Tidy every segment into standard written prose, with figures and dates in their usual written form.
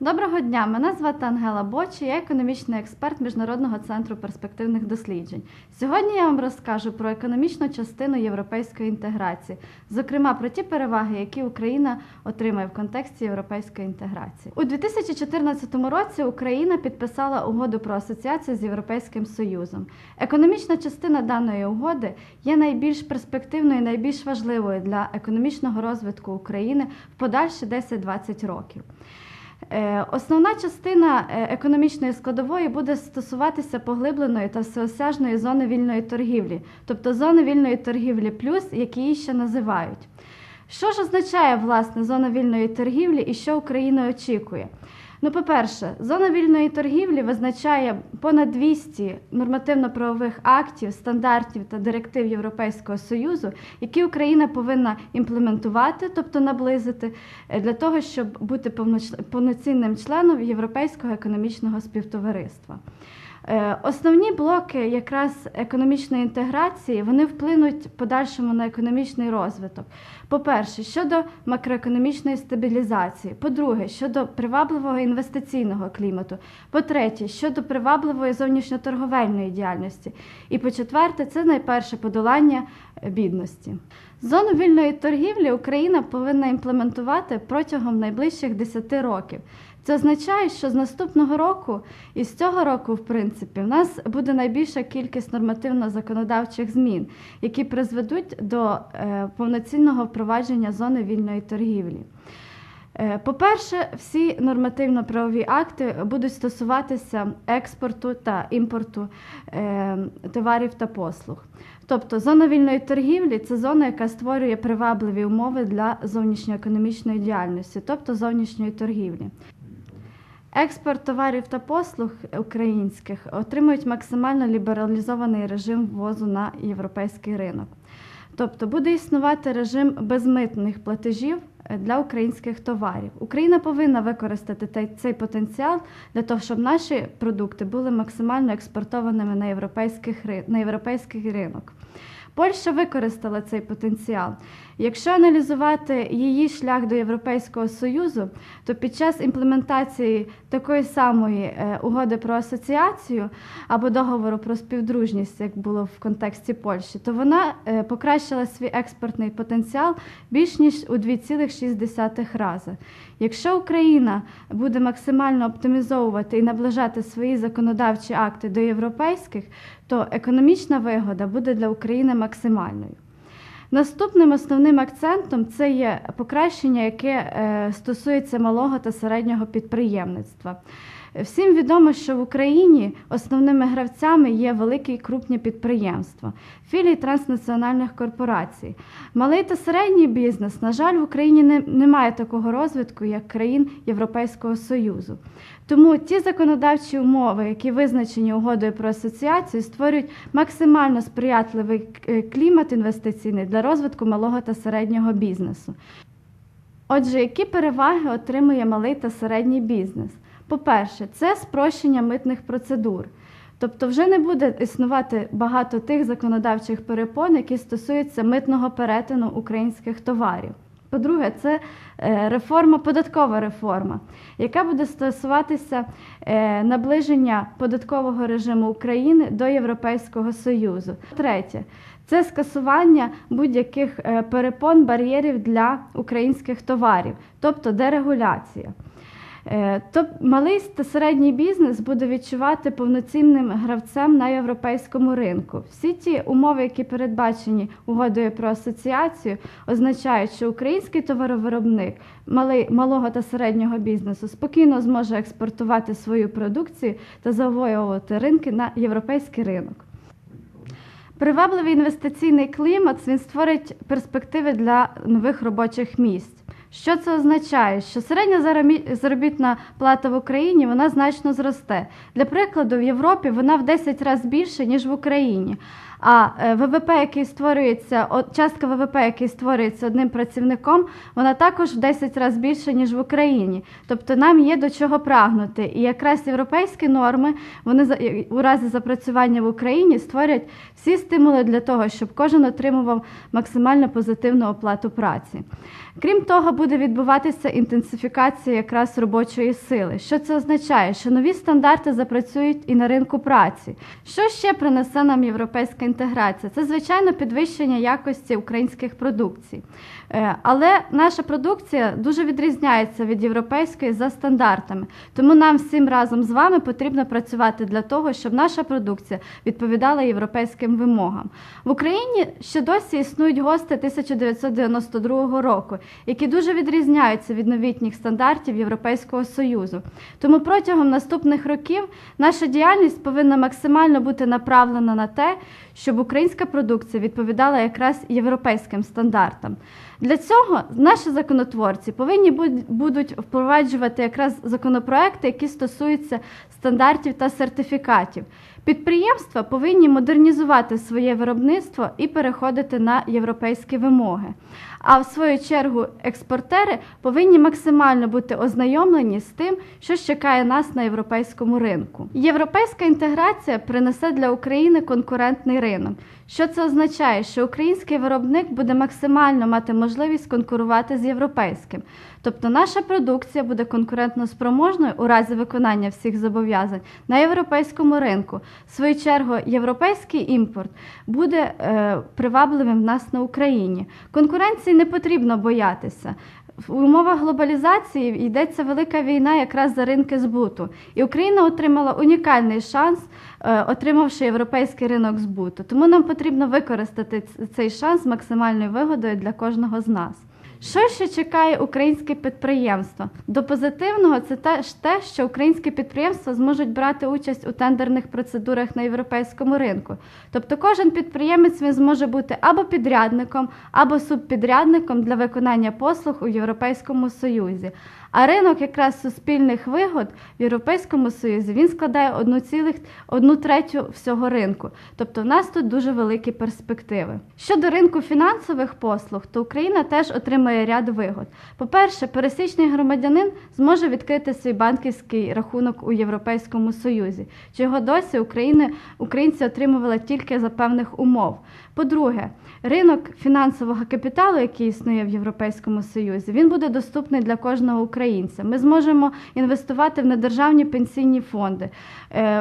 Доброго дня, мене звати Ангела Бочі, я економічний експерт Міжнародного центру перспективних досліджень. Сьогодні я вам розкажу про економічну частину європейської інтеграції, зокрема про ті переваги, які Україна отримає в контексті європейської інтеграції. У 2014 році Україна підписала угоду про асоціацію з Європейським Союзом. Економічна частина даної угоди є найбільш перспективною і найбільш важливою для економічного розвитку України в подальші 10-20 років. Основна частина економічної складової буде стосуватися поглибленої та всеосяжної зони вільної торгівлі, тобто зони вільної торгівлі плюс, які її ще називають. Що ж означає, власне, зона вільної торгівлі і що Україна очікує? По-перше, зона вільної торгівлі визначає понад 200 нормативно-правових актів, стандартів та директив Європейського Союзу, які Україна повинна імплементувати, тобто наблизити, для того, щоб бути повноцінним членом Європейського економічного співтовариства. Основні блоки якраз економічної інтеграції, вони вплинуть в подальшому на економічний розвиток. По-перше, щодо макроекономічної стабілізації. По-друге, щодо привабливого інвестиційного клімату. По-третє, щодо привабливої зовнішньоторговельної діяльності. І по-четверте, це найперше подолання бідності. Зону вільної торгівлі Україна повинна імплементувати протягом найближчих 10 років. Це означає, що з наступного року і з цього року, в принципі, в нас буде найбільша кількість нормативно-законодавчих змін, які призведуть до повноцінного впровадження зони вільної торгівлі. По-перше, всі нормативно-правові акти будуть стосуватися експорту та імпорту товарів та послуг. Тобто зона вільної торгівлі – це зона, яка створює привабливі умови для зовнішньоекономічної діяльності, тобто зовнішньої торгівлі. Експорт товарів та послуг українських отримують максимально лібералізований режим ввозу на європейський ринок. Тобто буде існувати режим безмитних платежів для українських товарів. Україна повинна використати цей потенціал для того, щоб наші продукти були максимально експортованими на європейський ринок. Польща використала цей потенціал. Якщо аналізувати її шлях до Європейського Союзу, то під час імплементації такої самої угоди про асоціацію або договору про співдружність, як було в контексті Польщі, то вона покращила свій експортний потенціал більш ніж у 2,6 рази. Якщо Україна буде максимально оптимізовувати і наближати свої законодавчі акти до європейських, то економічна вигода буде для України максимальною. Наступним основним акцентом це є покращення, яке стосується малого та середнього підприємництва. Всім відомо, що в Україні основними гравцями є великі і крупні підприємства, філії транснаціональних корпорацій. Малий та середній бізнес, на жаль, в Україні не має такого розвитку, як країн Європейського Союзу. Тому ті законодавчі умови, які визначені угодою про асоціацію, створюють максимально сприятливий клімат інвестиційний для розвитку малого та середнього бізнесу. Отже, які переваги отримує малий та середній бізнес? По-перше, це спрощення митних процедур. Тобто вже не буде існувати багато тих законодавчих перепон, які стосуються митного перетину українських товарів. По-друге, це податкова реформа, яка буде стосуватися наближення податкового режиму України до Європейського Союзу. Третє, це скасування будь-яких перепон, бар'єрів для українських товарів, тобто дерегуляція. Малий та середній бізнес буде відчувати повноцінним гравцем на європейському ринку. Всі ті умови, які передбачені угодою про асоціацію, означають, що український товаровиробник малого та середнього бізнесу спокійно зможе експортувати свою продукцію та завоювати ринки на європейський ринок. Привабливий інвестиційний клімат він створить перспективи для нових робочих місць. Що це означає? Що середня заробітна плата в Україні вона значно зросте. Для прикладу, в Європі вона в 10 разів більше, ніж в Україні. а ВВП, який створюється, частка ВВП, який створюється одним працівником, вона також в 10 разів більше, ніж в Україні. Тобто нам є до чого прагнути. І якраз європейські норми, вони у разі запрацювання в Україні створять всі стимули для того, щоб кожен отримував максимально позитивну оплату праці. Крім того, буде відбуватися інтенсифікація якраз робочої сили. Що це означає? Що нові стандарти запрацюють і на ринку праці. Що ще принесе нам європейська інтеграція? Це, звичайно, підвищення якості українських продукцій. Але наша продукція дуже відрізняється від європейської за стандартами. Тому нам всім разом з вами потрібно працювати для того, щоб наша продукція відповідала європейським вимогам. В Україні ще досі існують ГОСТи 1992 року, які дуже відрізняються від новітніх стандартів Європейського Союзу. Тому протягом наступних років наша діяльність повинна максимально бути направлена на те, щоб українська продукція відповідала якраз європейським стандартам. Для цього наші законотворці повинні будуть впроваджувати якраз законопроекти, які стосуються стандартів та сертифікатів. Підприємства повинні модернізувати своє виробництво і переходити на європейські вимоги. А в свою чергу експортери повинні максимально бути ознайомлені з тим, що чекає нас на європейському ринку. Європейська інтеграція принесе для України конкурентний ринок. Що це означає? Що український виробник буде максимально мати можливість конкурувати з європейським. Тобто наша продукція буде конкурентно спроможною у разі виконання всіх зобов'язань на європейському ринку. В свою чергу, європейський імпорт буде привабливим в нас на Україні. Конкуренції не потрібно боятися. В умовах глобалізації йдеться велика війна якраз за ринки збуту. І Україна отримала унікальний шанс, отримавши європейський ринок збуту. Тому нам потрібно використати цей шанс з максимальною вигодою для кожного з нас. Що ще чекає українське підприємство? До позитивного це теж те, що українські підприємства зможуть брати участь у тендерних процедурах на європейському ринку. Тобто кожен підприємець він зможе бути або підрядником, або субпідрядником для виконання послуг у Європейському Союзі. А ринок якраз суспільних вигод в Європейському Союзі він складає 1/3 всього ринку. Тобто в нас тут дуже великі перспективи. Щодо ринку фінансових послуг, то Україна теж отримає ряд вигод. По-перше, пересічний громадянин зможе відкрити свій банківський рахунок у Європейському Союзі, чого досі українці отримували тільки за певних умов. По-друге, ринок фінансового капіталу, який існує в Європейському Союзі, він буде доступний для кожного українця. Ми зможемо інвестувати в недержавні пенсійні фонди,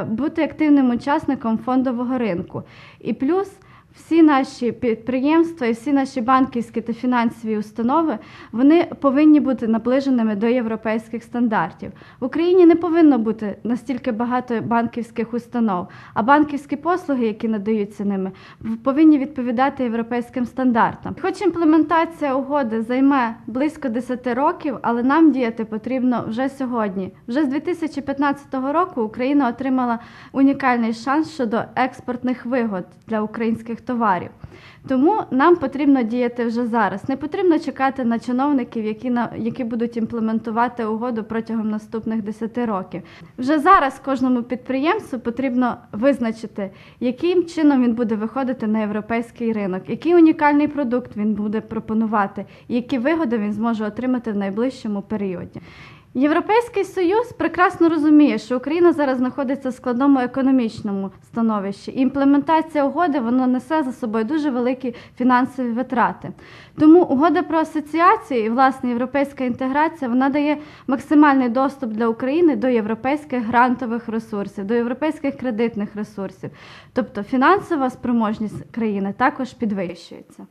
бути активним учасником фондового ринку. І плюс всі наші підприємства і всі наші банківські та фінансові установи, вони повинні бути наближеними до європейських стандартів. В Україні не повинно бути настільки багато банківських установ, а банківські послуги, які надаються ними, повинні відповідати європейським стандартам. Хоч імплементація угоди займе близько 10 років, але нам діяти потрібно вже сьогодні. Вже з 2015 року Україна отримала унікальний шанс щодо експортних вигод для українських товарів. Тому нам потрібно діяти вже зараз. Не потрібно чекати на чиновників, які будуть імплементувати угоду протягом наступних 10 років. Вже зараз кожному підприємцю потрібно визначити, яким чином він буде виходити на європейський ринок, який унікальний продукт він буде пропонувати, і які вигоди він зможе отримати в найближчому періоді. Європейський Союз прекрасно розуміє, що Україна зараз знаходиться в складному економічному становищі. І імплементація угоди, вона несе за собою дуже великі фінансові витрати. Тому угода про асоціацію і, власне, європейська інтеграція, вона дає максимальний доступ для України до європейських грантових ресурсів, до європейських кредитних ресурсів. Тобто фінансова спроможність країни також підвищується.